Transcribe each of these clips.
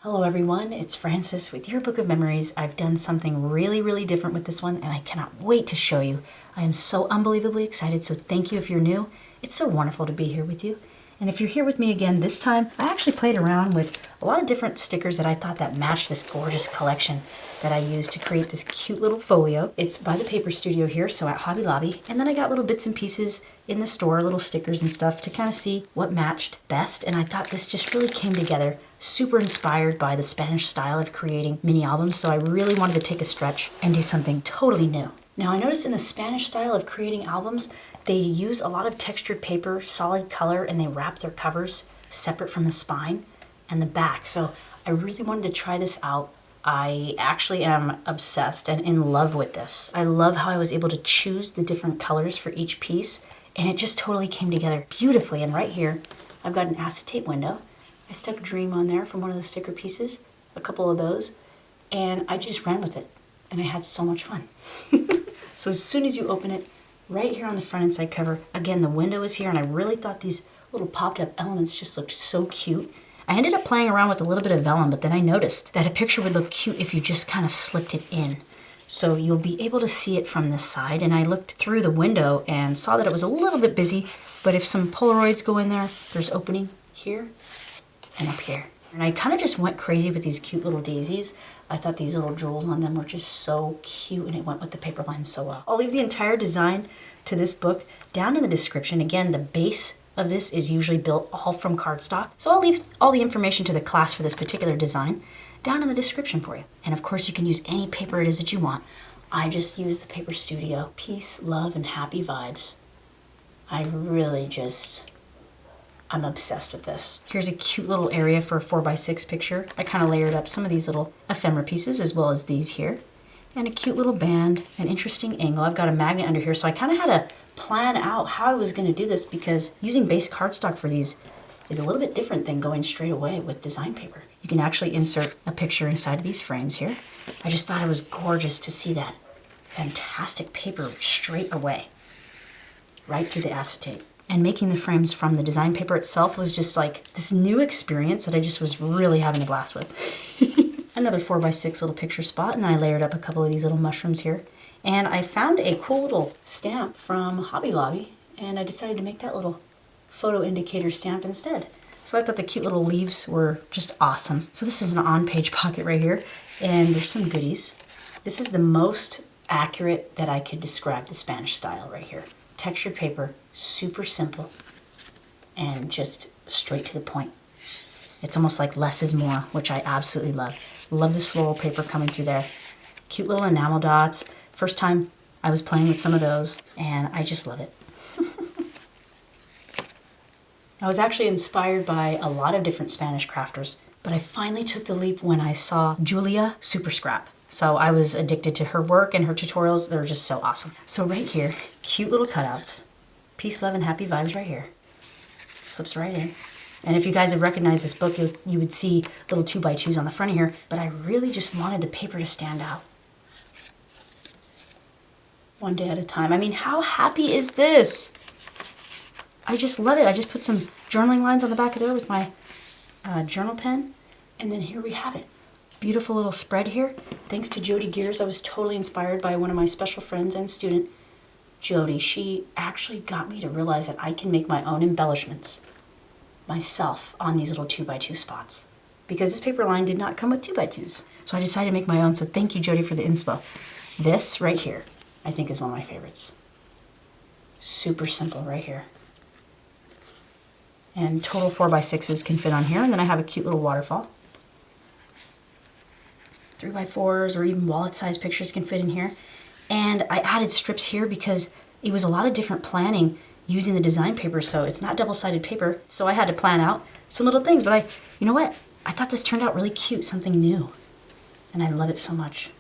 Hello everyone, it's Frances with Your Book of Memories. I've done something really different with this one and I cannot wait to show you. I am so unbelievably excited, so thank you if you're new. It's so wonderful to be here with you. And if you're here with me again this time, I actually played around with a lot of different stickers that I thought that matched this gorgeous collection that I used to create this cute little folio. It's by the Paper Studio here, so at Hobby Lobby. And then I got little bits and pieces in the store, little stickers and stuff to kind of see what matched best. And I thought this just really came together, super inspired by the Spanish style of creating mini albums. So I really wanted to take a stretch and do something totally new. Now I noticed in the Spanish style of creating albums, they use a lot of textured paper, solid color, and they wrap their covers separate from the spine and the back. So I really wanted to try this out. I actually am obsessed and in love with this. I love how I was able to choose the different colors for each piece, and it just totally came together beautifully. And right here, I've got an acetate window. I stuck Dream on there from one of the sticker pieces, a couple of those, and I just ran with it, and I had so much fun. So as soon as you open it, right here on the front and side cover, again, the window is here, and I really thought these little popped up elements just looked so cute. I ended up playing around with a little bit of vellum, but then I noticed that a picture would look cute if you just kind of slipped it in. So you'll be able to see it from this side, and I looked through the window and saw that it was a little bit busy, but if some Polaroids go in there, there's opening here and up here. And I kind of just went crazy with these cute little daisies. I thought these little jewels on them were just so cute, and it went with the paper lines so well. I'll leave the entire design to this book down in the description. Again, the base of this is usually built all from cardstock, so I'll leave all the information to the class for this particular design down in the description for you. And of course, you can use any paper it is that you want. I just use the Paper Studio. Peace, love, and happy vibes. I'm obsessed with this. Here's a cute little area for a 4x6 picture. I kind of layered up some of these little ephemera pieces as well as these here. And a cute little band, an interesting angle. I've got a magnet under here, so I kind of had to plan out how I was going to do this because using base cardstock for these is a little bit different than going straight away with design paper. You can actually insert a picture inside of these frames here. I just thought it was gorgeous to see that fantastic paper straight away, right through the acetate. And making the frames from the design paper itself was just like this new experience that I just was really having a blast with. Another 4x6 little picture spot, and then I layered up a couple of these little mushrooms here. And I found a cool little stamp from Hobby Lobby, and I decided to make that little photo indicator stamp instead. So I thought the cute little leaves were just awesome. So this is an on-page pocket right here, and there's some goodies. This is the most accurate that I could describe the Spanish style right here. Textured paper, super simple, and just straight to the point. It's almost like less is more, which I absolutely love. Love this floral paper coming through there. Cute little enamel dots. First time I was playing with some of those, and I just love it. I was actually inspired by a lot of different Spanish crafters, but I finally took the leap when I saw Julia Super Scrap. So I was addicted to her work and her tutorials. They're just so awesome. So right here, cute little cutouts. Peace, love, and happy vibes right here. Slips right in. And if you guys have recognized this book, you would see little 2x2s on the front of here, but I really just wanted the paper to stand out. One day at a time. I mean, how happy is this? I just love it. I just put some journaling lines on the back of there with my journal pen, and then here we have it. Beautiful little spread here. Thanks to Jody Gears, I was totally inspired by one of my special friends and student, Jody. She actually got me to realize that I can make my own embellishments myself on these little 2x2 spots because this paper line did not come with 2x2s. So I decided to make my own, so thank you, Jody, for the inspo. This right here, I think is one of my favorites. Super simple right here. And total 4x6s can fit on here, and then I have a cute little waterfall. 3x4s or even wallet-sized pictures can fit in here. And I added strips here because it was a lot of different planning using the design paper, so it's not double-sided paper, so I had to plan out some little things. But you know what? I thought this turned out really cute, something new. And I love it so much.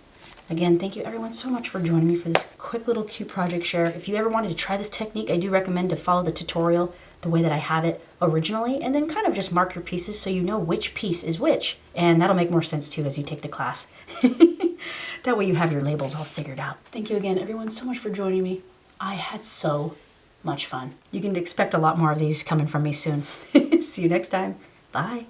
Again, thank you everyone so much for joining me for this quick little cute project share. If you ever wanted to try this technique, I do recommend to follow the tutorial the way that I have it originally, and then kind of just mark your pieces so you know which piece is which. And that'll make more sense too as you take the class. That way you have your labels all figured out. Thank you again everyone so much for joining me. I had so much fun. You can expect a lot more of these coming from me soon. See you next time. Bye.